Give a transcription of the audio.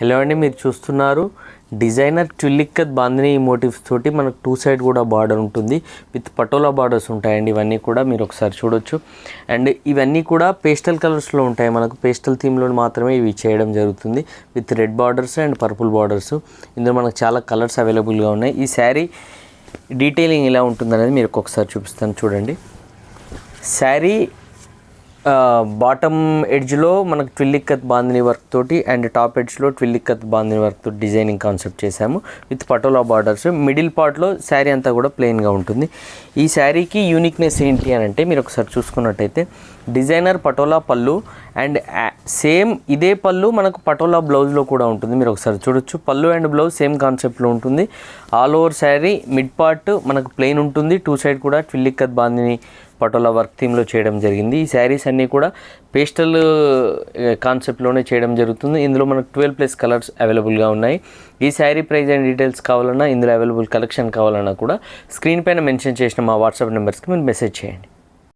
Hello అండి, మీరు చూస్తున్నారు డిజైనర్ ట్విల్లిక్కత్ బాందిని మోటివ్స్ తోటి మనకు టూ సైడ్ కూడా బార్డర్ ఉంటుంది. విత్ పటోలా బార్డర్స్ ఉంటాయండి. ఇవన్నీ కూడా మీరు ఒకసారి చూడొచ్చు. అండ్ ఇవన్నీ కూడా పేస్టల్ కలర్స్లో ఉంటాయి. మనకు పేస్టల్ థీమ్లో మాత్రమే ఇవి చేయడం జరుగుతుంది. With red borders and purple borders. ఇందులో మనకు చాలా కలర్స్ అవైలబుల్గా ఉన్నాయి. ఈ శారీ డీటెయిలింగ్ ఎలా ఉంటుందనేది మీరు ఒకసారి చూపిస్తాను చూడండి. శారీ బాటమ్ ఎడ్జ్లో మనకు ట్విల్లిక్కత్ బాందిని వర్క్ తోటి అండ్ టాప్ ఎడ్జ్లో ట్విల్లిక్కత్ బాందిని వర్క్ తోటి డిజైనింగ్ కాన్సెప్ట్ చేశాము విత్ పటోలా బార్డర్స్. మిడిల్ పార్ట్లో శారీ అంతా కూడా ప్లెయిన్గా ఉంటుంది. ఈ శారీకి యూనిక్నెస్ ఏంటి అని అంటే మీరు ఒకసారి చూసుకున్నట్టయితే డిజైనర్ పటోలా పళ్ళు అండ్ సేమ్ ఇదే పళ్ళు మనకు పటోలా బ్లౌజ్లో కూడా ఉంటుంది. మీరు ఒకసారి చూడొచ్చు. పళ్ళు అండ్ బ్లౌజ్ సేమ్ కాన్సెప్ట్లో ఉంటుంది. All over sari mid part మనకు ప్లెయిన్ ఉంటుంది. టూ సైడ్ కూడా ట్విల్లిక్కత్ బాందిని పటోలా వర్క్ థీమ్లో చేయడం జరిగింది. ఈ శారీస్ అన్నీ కూడా పేస్టల్ కాన్సెప్ట్లోనే చేయడం జరుగుతుంది. ఇందులో మనకు 12+ కలర్స్ అవైలబుల్గా ఉన్నాయి. ఈ శారీ ప్రైస్ అండ్ డీటెయిల్స్ కావాలన్నా, ఇందులో అవైలబుల్ కలెక్షన్ కావాలన్నా కూడా స్క్రీన్ పైన మెన్షన్ చేసిన మా వాట్సాప్ నెంబర్స్కి మీరు మెసేజ్ చేయండి.